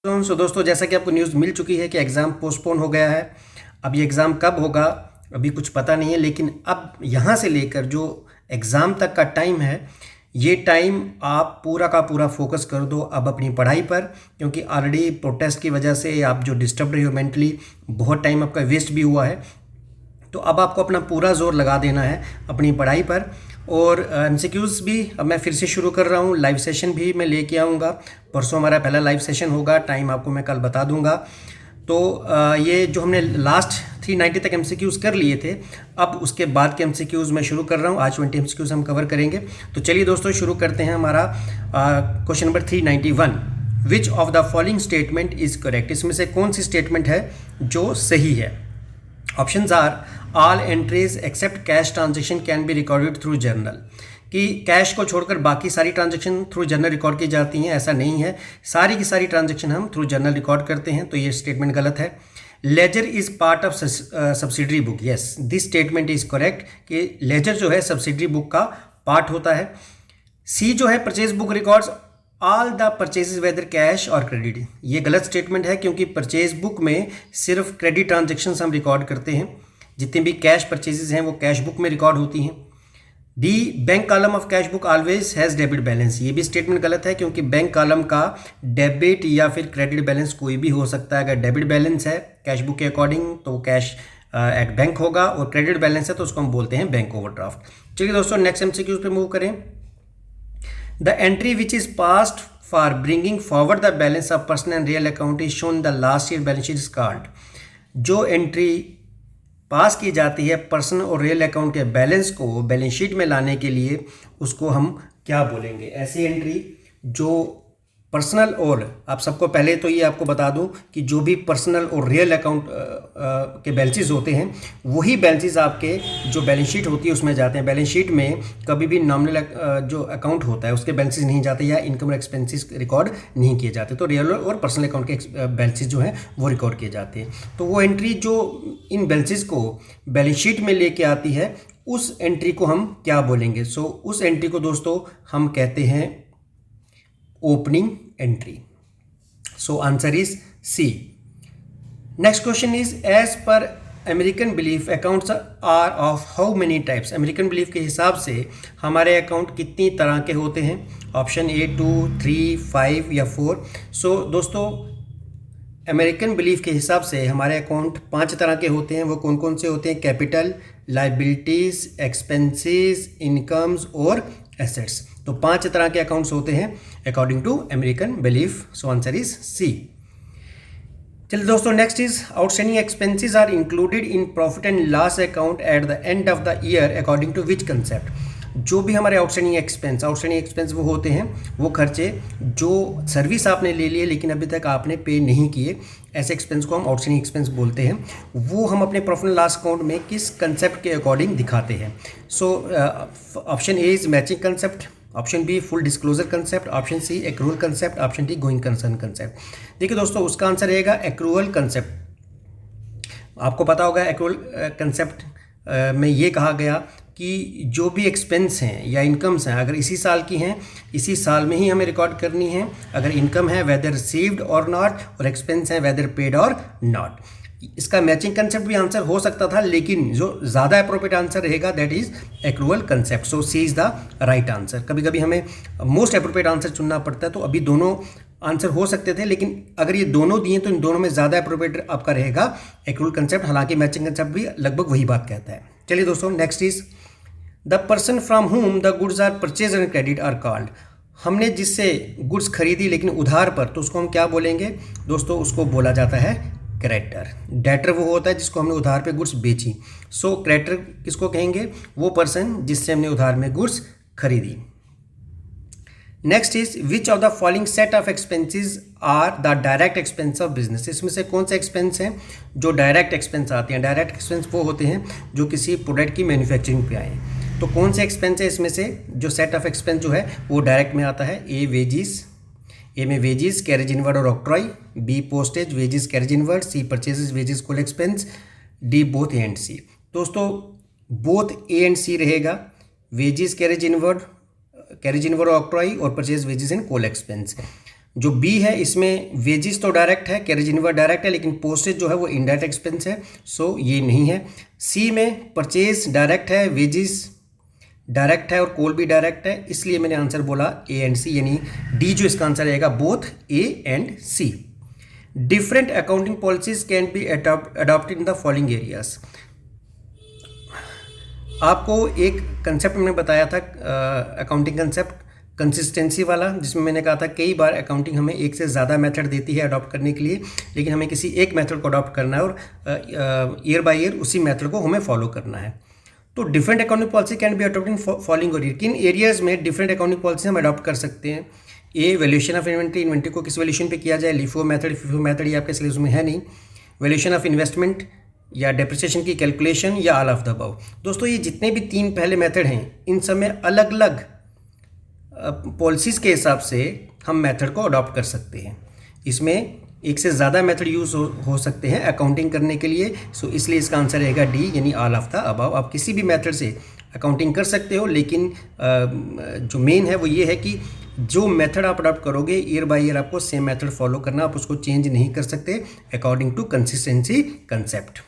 सो दोस्तों, जैसा कि आपको न्यूज़ मिल चुकी है कि एग्ज़ाम पोस्टपोन हो गया है। अब ये एग्ज़ाम कब होगा अभी कुछ पता नहीं है, लेकिन अब यहाँ से लेकर जो एग्ज़ाम तक का टाइम है, ये टाइम आप पूरा का पूरा फोकस कर दो अब अपनी पढ़ाई पर, क्योंकि ऑलरेडी प्रोटेस्ट की वजह से आप जो डिस्टर्ब रही हो मेंटली, बहुत टाइम आपका वेस्ट भी हुआ है। तो अब आपको अपना पूरा जोर लगा देना है अपनी पढ़ाई पर। और एमसीक्यूज़ भी अब मैं फिर से शुरू कर रहा हूँ, लाइव सेशन भी मैं लेके आऊँगा। परसों हमारा पहला लाइव सेशन होगा, टाइम आपको मैं कल बता दूँगा। तो ये जो हमने लास्ट 390 तक एमसीक्यूज़ कर लिए थे, अब उसके बाद के एमसीक्यूज़ मैं शुरू कर रहा हूँ। आज 20 एमसीक्यूज़ हम कवर करेंगे। तो चलिए दोस्तों, शुरू करते हैं हमारा question number 391। Which of the following statement is correct? इसमें से कौन सी स्टेटमेंट है जो सही है? Options are all entries except cash transaction can be recorded through journal, कि कैश को छोड़कर बाकी सारी ट्रांजेक्शन थ्रू जर्नल रिकॉर्ड की जाती हैं। ऐसा नहीं है, सारी की सारी ट्रांजेक्शन हम थ्रू जर्नल रिकॉर्ड करते हैं, तो ये स्टेटमेंट गलत है। Ledger is part of subsidiary book, yes this statement is correct कि लेजर जो है सब्सिडरी बुक का पार्ट होता है। सी जो है purchase book records all the purchases whether cash और क्रेडिट, ये गलत स्टेटमेंट है, क्योंकि परचेज बुक में सिर्फ क्रेडिट ट्रांजेक्शन्स हम रिकॉर्ड करते हैं। जितनी भी कैश परचेजेज हैं वो कैश बुक में रिकॉर्ड होती हैं। D bank column of cash book always has debit balance, ये भी स्टेटमेंट गलत है, क्योंकि बैंक कॉलम का डेबिट या फिर क्रेडिट बैलेंस कोई भी हो सकता है। अगर डेबिट बैलेंस है कैश बुक के अकॉर्डिंग तो कैश एट बैंक होगा, और क्रेडिट बैलेंस है तो उसको हम बोलते हैं बैंक ओवरड्राफ्ट। चलिए दोस्तों, नेक्स्ट एमसीक्यूज पे मूव करें। The entry which is passed for bringing forward the balance of personal and real account is shown the last year balance sheet is called, जो एंट्री पास की जाती है पर्सनल और real account के balance को balance sheet में लाने के लिए, उसको हम क्या बोलेंगे? ऐसी एंट्री जो पर्सनल और, आप सबको पहले तो ये आपको बता दूं कि जो भी पर्सनल और रियल अकाउंट के बैलेंसेस होते हैं, वही बैलेंसेस आपके जो बैलेंस शीट होती है उसमें जाते हैं। बैलेंस शीट में कभी भी नॉमिनल जो अकाउंट होता है उसके बैलेंसेस नहीं जाते, या इनकम और एक्सपेंसेस रिकॉर्ड नहीं किए जाते। तो रियल और पर्सनल अकाउंट के बैलेंसेस जो हैं वो रिकॉर्ड किए जाते हैं। तो वो एंट्री जो इन बैलेंसेस को बैलेंस शीट में लेके आती है, उस एंट्री को हम क्या बोलेंगे? सो उस एंट्री को दोस्तों हम कहते हैं opening entry. So answer is C. Next question is as per American belief accounts are of how many types? American belief के हिसाब से हमारे अकाउंट कितनी तरह के होते हैं? ऑप्शन ए 2, 3, 5 या 4। सो दोस्तों, अमेरिकन बिलीफ के हिसाब से हमारे अकाउंट 5 तरह के होते हैं। वो कौन कौन से होते हैं? कैपिटल, लाइबिलिटीज, एक्सपेंसेस, इनकम्स और एसेट्स। तो 5 तरह के अकाउंट्स होते हैं according to American belief. So answer is C. चलिए दोस्तों, next is outstanding expenses are included in profit and loss account at the end of the year according to which concept? जो भी हमारे आउटस्टैंडिंग एक्सपेंस वो होते हैं, वो खर्चे जो सर्विस आपने ले लिए लेकिन अभी तक आपने पे नहीं किए, ऐसे एक्सपेंस को हम आउटस्टैंडिंग एक्सपेंस बोलते हैं। वो हम अपने प्रॉफिट एंड लॉस अकाउंट में किस कंसेप्ट के अकॉर्डिंग दिखाते हैं? So option A is matching concept, option B full disclosure concept, option C accrual concept, option D going concern concept. देखिए दोस्तों, उसका आंसर रहेगा एक्रूअल कंसेप्ट। आपको पता होगा एक्रूअल कंसेप्ट में ये कहा गया कि जो भी एक्सपेंस हैं या इनकम्स हैं, अगर इसी साल की हैं, इसी साल में ही हमें रिकॉर्ड करनी है। अगर इनकम है वेदर रिसीव्ड और नॉट, और एक्सपेंस है वेदर पेड और नॉट। इसका मैचिंग कंसेप्ट भी आंसर हो सकता था, लेकिन जो ज़्यादा अप्रोप्रिएट आंसर रहेगा that is accrual concept. So C is the right answer. कभी कभी हमें मोस्ट अप्रोप्रिएट आंसर चुनना पड़ता है, तो अभी दोनों आंसर हो सकते थे, लेकिन अगर ये दोनों दिए तो इन दोनों में ज़्यादा अप्रोप्रिएट आपका रहेगा एक्रूअल कंसेप्ट। हालांकि मैचिंग कंसेप्ट भी लगभग वही बात कहता है। चलिए दोस्तों, next is the person from whom the goods are purchase and credit are called. हमने जिससे गुड्स खरीदी लेकिन उधार पर, तो उसको हम क्या बोलेंगे? दोस्तों, उसको बोला जाता है क्रेडिटर। डेटर वो होता है जिसको हमने उधार पे गुड्स बेची। सो क्रेडिटर किसको कहेंगे? वो पर्सन जिससे हमने उधार में गुड्स खरीदी। Next is which of the following set of expenses are the direct expense of business? इसमें से कौन से एक्सपेंस हैं जो डायरेक्ट एक्सपेंस आते हैं? डायरेक्ट एक्सपेंस वो होते हैं जो किसी प्रोडक्ट की मैन्युफैक्चरिंग पे आए। तो कौन से एक्सपेंस है इसमें से जो सेट ऑफ एक्सपेंस जो है वो डायरेक्ट में आता है? ए वेजिस, ए में वेजिस कैरेज इनवर्ड और octroi, B postage wages carriage inward, C purchases wages coal expense, D both A and C. दोस्तों, बोथ ए एंड सी रहेगा। वेजिस कैरेज इनवर्ड ऑक्ट्रॉय और purchase wages and coal expense. जो B है इसमें wages तो direct है, carriage inward direct है, लेकिन पोस्टेज जो है वो इनडायरेक्ट एक्सपेंस है, सो ये नहीं है। सी में परचेज डायरेक्ट है, वेजिस डायरेक्ट है और कोल भी डायरेक्ट है, इसलिए मैंने आंसर बोला ए एंड सी, यानी डी जो इसका आंसर रहेगा both A and C. Different accounting policies can be adopted in the following areas. आपको एक कंसेप्ट मैंने बताया था अकाउंटिंग कंसेप्ट कंसिस्टेंसी वाला, जिसमें मैंने कहा था कई बार अकाउंटिंग हमें एक से ज़्यादा मेथड देती है अडॉप्ट करने के लिए, लेकिन हमें किसी एक मेथड को अडॉप्ट करना है और ईयर बाय ईयर उसी मेथड को हमें फॉलो करना है। तो different accounting policy can be adopt in following area. किन एरियाज में डिफरेंट अकाउंटिंग पॉलिसी हम अडॉप्ट कर सकते हैं? ए, वैल्यूएशन ऑफ इन्वेंट्री, इन्वेंट्री को किस वैल्यूएशन पे किया जाए, लिफो मेथड, फिफो मेथड, ये आपके सिलेबस में है नहीं। वैल्यूएशन ऑफ इन्वेस्टमेंट या डेप्रिसिएशन की कैलकुलेशन या ऑल ऑफ द अबव। दोस्तों ये जितने भी तीन पहले मेथड हैं इन सब में अलग अलग पॉलिसीज़ के हिसाब से हम मेथड को अडॉप्ट कर सकते हैं। इसमें एक से ज़्यादा मेथड यूज़ हो सकते हैं अकाउंटिंग करने के लिए, सो इसलिए इसका आंसर रहेगा डी, यानी ऑल ऑफ द अबव। आप किसी भी मेथड से अकाउंटिंग कर सकते हो, लेकिन जो मेन है वो ये है कि जो मेथड आप अडॉप्ट करोगे ईयर बाय ईयर आपको सेम मेथड फॉलो करना, आप उसको चेंज नहीं कर सकते according to consistency concept.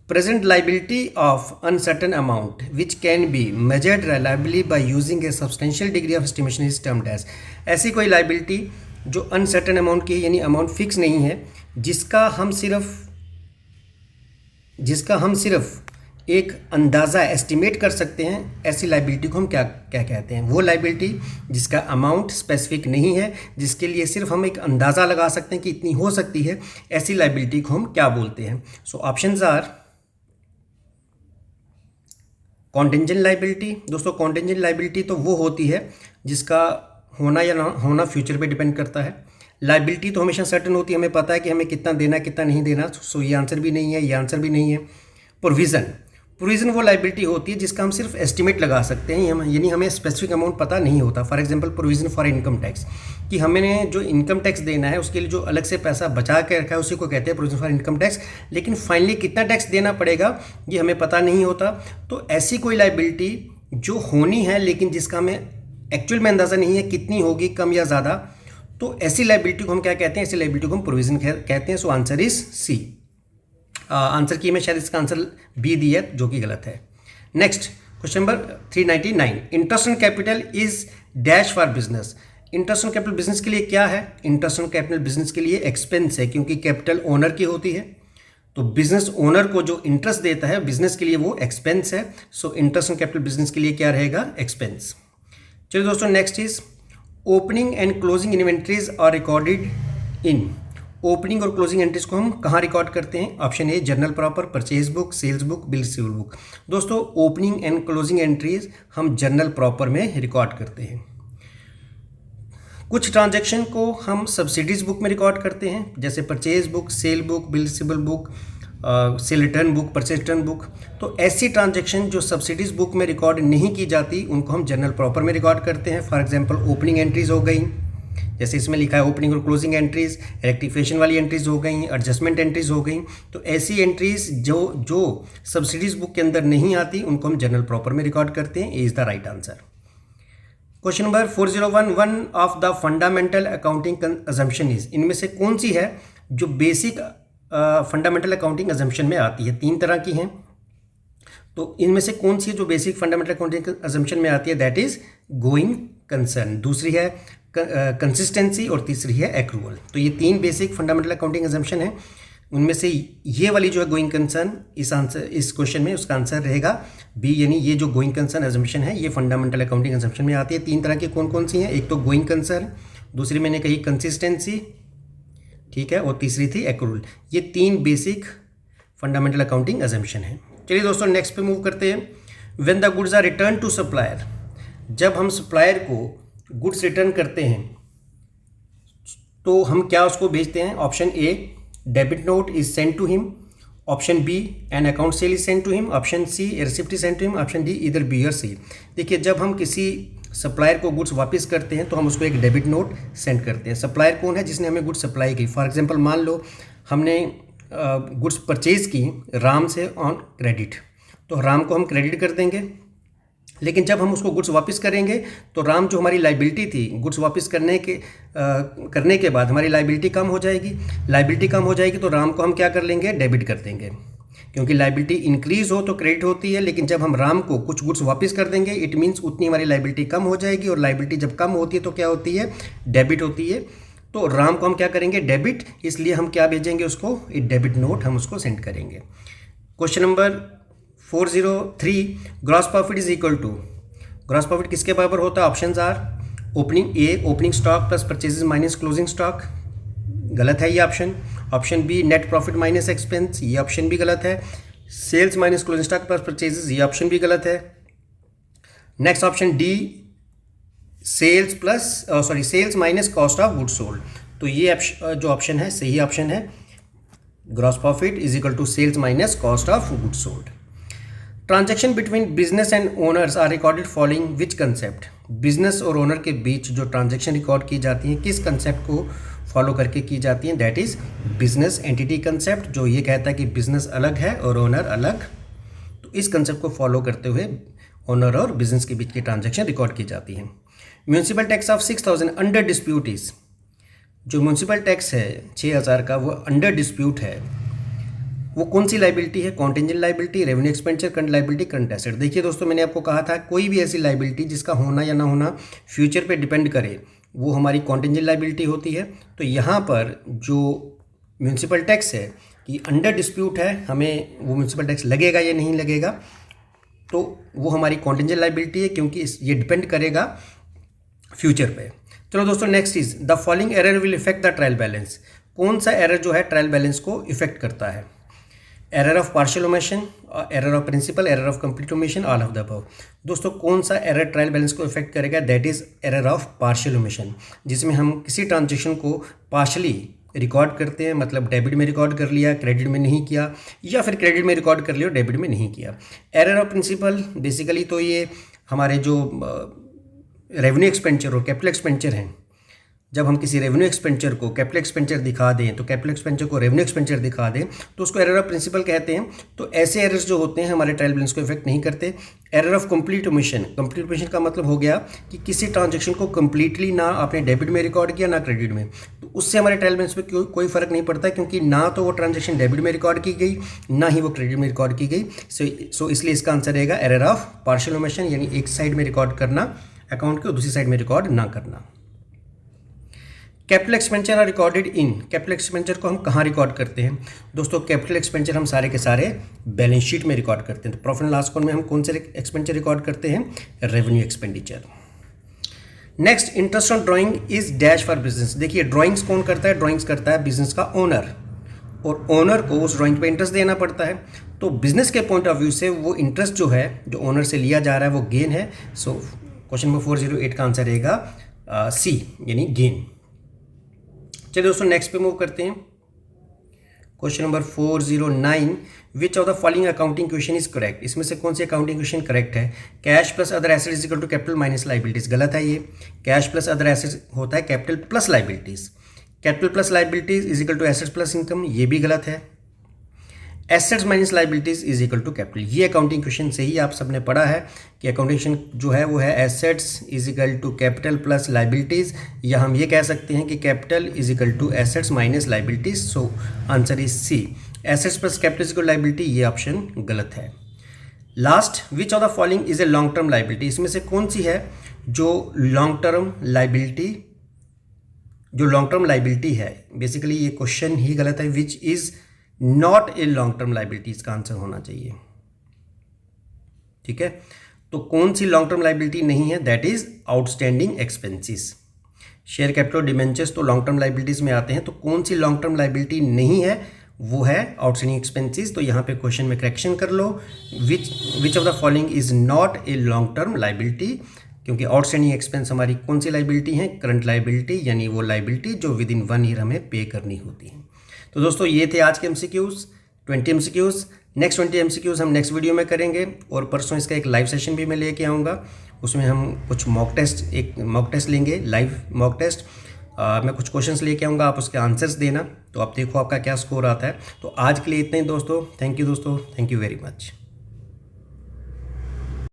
Present liability of uncertain amount which can be measured reliably by using a substantial degree of estimation is termed as। ऐसी कोई liability जो uncertain amount की यानी अमाउंट फिक्स नहीं है, जिसका हम सिर्फ एक अंदाज़ा एस्टिमेट कर सकते हैं, ऐसी लाइबिलिटी को हम क्या कहते हैं? वो लाइबिलिटी जिसका अमाउंट स्पेसिफिक नहीं है, जिसके लिए सिर्फ हम एक अंदाज़ा लगा सकते हैं कि इतनी हो सकती है, ऐसी लाइबिलिटी को हम क्या बोलते हैं? So options are contingent liability. दोस्तों कॉन्टेंजेंट लाइबिलिटी तो वो होती है जिसका होना या ना होना फ्यूचर पे डिपेंड करता है। लाइबिलिटी तो हमेशा सर्टेन होती है, हमें पता है कि हमें कितना देना कितना नहीं देना, सो ये आंसर भी नहीं है, ये आंसर भी नहीं है। प्रोविज़न वो लाइबिलिटी होती है जिसका हम सिर्फ एस्टिमेट लगा सकते हैं, यानी हमें स्पेसिफिक अमाउंट पता नहीं होता। For example provision for income tax, कि हमें जो इनकम टैक्स देना है उसके लिए जो अलग से पैसा बचा के रखा है उसी को कहते हैं प्रोविज़न फॉर इनकम टैक्स, लेकिन फाइनली कितना टैक्स देना पड़ेगा ये हमें पता नहीं होता। तो ऐसी कोई लाइबिलिटी जो होनी है लेकिन जिसका हमें एक्चुअल में अंदाज़ा नहीं है कितनी होगी, कम या ज़्यादा, तो ऐसी लाइबिलिटी को हम क्या कहते हैं? ऐसी लाइबिलिटी को हम प्रोविज़न कहते हैं। So answer is C. Answer की मैं शायद इसका आंसर बी दी है जो कि गलत है। Next question number 399, interest on capital is dash for business. Interest on capital business के लिए क्या है? इंटरेस्ट ऑन कैपिटल बिजनेस के लिए एक्सपेंस है, क्योंकि कैपिटल ओनर की होती है, तो बिजनेस ओनर को जो इंटरेस्ट देता है बिजनेस के लिए वो एक्सपेंस है। So interest on capital business के लिए क्या रहेगा? एक्सपेंस। चलिए दोस्तों next is opening and closing inventories are recorded in. Opening और क्लोजिंग एंट्रीज को हम कहाँ रिकॉर्ड करते हैं? Option A journal proper, purchase book, sales book, bill receivable book. दोस्तों ओपनिंग एंड क्लोजिंग एंट्रीज हम जर्नल प्रॉपर में रिकॉर्ड करते हैं। कुछ ट्रांजैक्शन को हम सब्सिडीज बुक में रिकॉर्ड करते हैं, जैसे purchase book, cell book, bill receivable book, cell return book, purchase return book. तो ऐसी ट्रांजैक्शन जो सब्सिडीज बुक में रिकॉर्ड नहीं की जाती उनको हम जर्नल प्रॉपर में रिकॉर्ड करते हैं। फॉर एग्जांपल ओपनिंग एंट्रीज हो गई, जैसे इसमें लिखा है ओपनिंग और क्लोजिंग एंट्रीज, रेक्टिफिकेशन वाली एंट्रीज हो गई, एडजस्टमेंट एंट्रीज हो गई। तो ऐसी एंट्रीज जो सब्सिडीज बुक के अंदर नहीं आती उनको हम जर्नल प्रॉपर में रिकॉर्ड करते हैं। A is the right answer. Question number 4011, one of the fundamental accounting assumption is. इनमें से कौन सी है जो बेसिक फंडामेंटल अकाउंटिंग अजम्पशन में आती है? तीन तरह की हैं, तो इनमें से कौन सी है जो बेसिक फंडामेंटल अकाउंटिंग अजम्पशन में आती है? दैट इज गोइंग कंसर्न, दूसरी है कंसिस्टेंसी और तीसरी है एक्रूवल। तो ये तीन बेसिक फंडामेंटल अकाउंटिंग अजम्पशन है, उनमें से ये वाली जो है गोइंग कंसर्न इस क्वेश्चन में उसका आंसर रहेगा बी, यानी ये जो गोइंग कंसर्न अजम्पशन है ये फंडामेंटल अकाउंटिंग अजम्पशन में आती है। तीन तरह की कौन कौन सी हैं? एक तो गोइंग कंसर्न, दूसरी मैंने कही कंसिस्टेंसी, ठीक है, और तीसरी थी एक्रूवल। ये तीन बेसिक फंडामेंटल अकाउंटिंग अजम्पशन है। चलिए दोस्तों नेक्स्ट पे मूव करते हैं। When the goods are return to supplier, जब हम सप्लायर को गुड्स रिटर्न करते हैं तो हम क्या उसको भेजते हैं? Option A debit note is send to him, option B an account sale is send to him, option C receipt is send to him, option D either B और सी। देखिए जब हम किसी सप्लायर को गुड्स वापस करते हैं तो हम उसको एक डेबिट नोट सेंड करते हैं। सप्लायर कौन है? जिसने हमें गुड्स सप्लाई की। फॉर एग्जांपल मान लो हमने गुड्स परचेज की राम से ऑन क्रेडिट, तो राम को हम क्रेडिट कर देंगे लेकिन जब हम उसको गुड्स वापस करेंगे तो राम जो हमारी लाइबिलिटी थी, गुड्स वापस करने के बाद हमारी लाइबिलिटी कम हो जाएगी। लाइबिलिटी कम हो जाएगी तो राम को हम क्या कर लेंगे, डेबिट कर देंगे, क्योंकि लाइबिलिटी इंक्रीज हो तो क्रेडिट होती है, लेकिन जब हम राम को कुछ गुड्स वापस कर देंगे इट मीन्स उतनी हमारी लाइबिलिटी कम हो जाएगी, और लाइबिलिटी जब कम होती है तो क्या होती है, डेबिट होती है। तो राम को हम क्या करेंगे, डेबिट, इसलिए हम क्या भेजेंगे उसको, एक डेबिट नोट हम उसको सेंड करेंगे। Question number 403, gross profit is equal to, gross profit किसके बराबर होता है, options are opening stock plus purchases minus closing stock, गलत है ये option. Option B net profit minus expense, ये ऑप्शन भी गलत है। Sales minus closing stock plus purchases, ये ऑप्शन भी गलत है। Next option D sales minus cost of goods sold, तो ये जो ऑप्शन है सही ऑप्शन है, gross profit is equal to sales minus cost of goods sold. Transaction between business and owners are recorded following which concept, business और owner के बीच जो ट्रांजैक्शन रिकॉर्ड की जाती हैं किस कंसेप्ट को फॉलो करके की जाती हैं, that is business entity concept, जो ये कहता है कि बिजनेस अलग है और ओनर अलग। तो इस कंसेप्ट को फॉलो करते हुए ओनर और बिजनेस के बीच की ट्रांजैक्शन रिकॉर्ड की जाती हैं। Municipal tax of 6000 under dispute is, जो म्यूनसिपल टैक्स है 6000 का वो अंडर डिस्प्यूट है, वो कौन सी लाइबिलिटी है, contingent liability, revenue expenditure, current liability, current asset. देखिए दोस्तों, मैंने आपको कहा था कोई भी ऐसी लाइबिलिटी जिसका होना या ना होना फ्यूचर पे डिपेंड करे वो हमारी कॉन्टेंजेंट लाइबिलिटी होती है। तो यहाँ पर जो म्यूनसिपल टैक्स है कि अंडर डिस्प्यूट है, हमें वो म्यूनसिपल टैक्स लगेगा या नहीं लगेगा, तो वो हमारी कॉन्टेंजेंट लाइबिलिटी है, क्योंकि ये डिपेंड करेगा फ्यूचर पे। चलो दोस्तों, next is the following error will effect the trial balance, कौन सा एरर जो है ट्रायल बैलेंस को इफेक्ट करता है, error of partial omission, error of principle, error of complete omission, all of the above. दोस्तों, कौन सा एरर ट्रायल बैलेंस को इफेक्ट करेगा, that is error of partial omission, जिसमें हम किसी ट्रांजेक्शन को पार्शली रिकॉर्ड करते हैं, मतलब डेबिट में रिकॉर्ड कर लिया, क्रेडिट में नहीं किया, या फिर क्रेडिट में रिकॉर्ड कर लिया और डेबिट में नहीं किया। एरर ऑफ प्रिंसिपल, बेसिकली तो ये हमारे जो रेवेन्यू एक्सपेंडिचर और कैपिटल एक्सपेंडिचर हैं, जब हम किसी रेवेन्यू एक्सपेंडिचर को कैपिटल एक्सपेंडिचर दिखा दें, तो कैपिटल एक्सपेंडिचर को रेवेन्यू एक्सपेंडिचर दिखा दें, तो उसको एरर ऑफ प्रिंसिपल कहते हैं। तो ऐसे एरर्स जो होते हैं हमारे ट्रायल बैलेंस को इफेक्ट नहीं करते। Error of complete omission, complete omission का मतलब हो गया कि किसी ट्रांजेक्शन को कंप्लीटली ना आपने डेबिट में रिकॉर्ड किया ना क्रेडिट में, तो उससे हमारे ट्रायल बैलेंस पे कोई फर्क नहीं पड़ता, क्योंकि ना तो वो ट्रांजेक्शन डेबिट में रिकॉर्ड की गई, ना ही वो क्रेडिट में रिकॉर्ड की गई। सो इसलिए इसका आंसर रहेगा एरर ऑफ पार्शियल ओमिशन, यानी एक साइड में रिकॉर्ड करना अकाउंट के और दूसरी साइड में रिकॉर्ड ना करना। Capital expenditure are recorded in, capital expenditure को हम कहाँ रिकॉर्ड करते हैं दोस्तों, कैपिटल एक्सपेंडिचर हम सारे के सारे बैलेंस शीट में रिकॉर्ड करते हैं। तो प्रॉफिट एंड लॉस अकाउंट में हम कौन से एक्सपेंडिचर रिकॉर्ड करते हैं, revenue expenditure. Next, interest on drawing is dash for business. देखिए, ड्राइंग्स कौन करता है, ड्राइंग्स करता है बिजनेस का ओनर, और ओनर को उस ड्राइंग पे इंटरेस्ट देना पड़ता है। तो बिजनेस के पॉइंट ऑफ व्यू से वो इंटरेस्ट जो है जो ओनर से लिया जा रहा है वो गेन है। सो क्वेश्चन नंबर 408 का आंसर रहेगा सी, यानी गेन। चलिए दोस्तों, नेक्स्ट पे मूव करते हैं। Question number 409, which of the following accounting question is correct, इसमें से कौन सी अकाउंटिंग क्वेश्चन करेक्ट है। Cash plus other asset is equal to capital minus liabilities, गलत है ये। कैश प्लस अदर एसेट होता है capital plus liabilities, capital plus liabilities is equal to assets plus income, ये भी गलत है। Assets minus liabilities is equal to capital, ये अकाउंटिंग क्वेश्चन से ही आप सबने पढ़ा है कि अकाउंटिंग क्वेश्चन जो है वो है assets is equal to capital plus liabilities, या हम ये कह सकते हैं कि capital is equal to assets minus liabilities. So answer is C, assets plus capital is equal liability, ये ऑप्शन गलत है। Last, which of the following is a long term liability, इसमें से कौन सी है जो लॉन्ग टर्म लाइबिलिटी है। बेसिकली ये क्वेश्चन ही गलत है, which is not a long term liability इसका आंसर होना चाहिए। ठीक है, तो कौन सी लॉन्ग टर्म लाइबिलिटी नहीं है, that is outstanding expenses. Share capital debentures तो लॉन्ग टर्म लाइबिलिटीज में आते हैं, तो कौन सी लॉन्ग टर्म लाइबिलिटी नहीं है, वो है आउटस्टैंडिंग एक्सपेंसेस। तो यहाँ पे क्वेश्चन में करेक्शन कर लो, which of the following is not a long term liability, क्योंकि आउटस्टैंडिंग एक्सपेंस हमारी कौन सी लाइबिलिटी है, करंट लाइबिलिटी, यानी वो लाइबिलिटी जो विद इन 1 ईयर हमें पे करनी होती है। तो दोस्तों, ये थे आज के MCQs, 20 MCQs। नेक्स्ट 20 MCQs हम नेक्स्ट वीडियो में करेंगे, और परसों इसका एक लाइव सेशन भी मैं लेके आऊँगा, उसमें हम कुछ एक मॉक टेस्ट लेंगे, लाइव मॉक टेस्ट। मैं कुछ क्वेश्चंस लेके आऊँगा, आप उसके आंसर्स देना, तो आप देखो आपका क्या स्कोर आता है। तो आज के लिए इतना ही दोस्तों, थैंक यू दोस्तों, थैंक यू वेरी मच।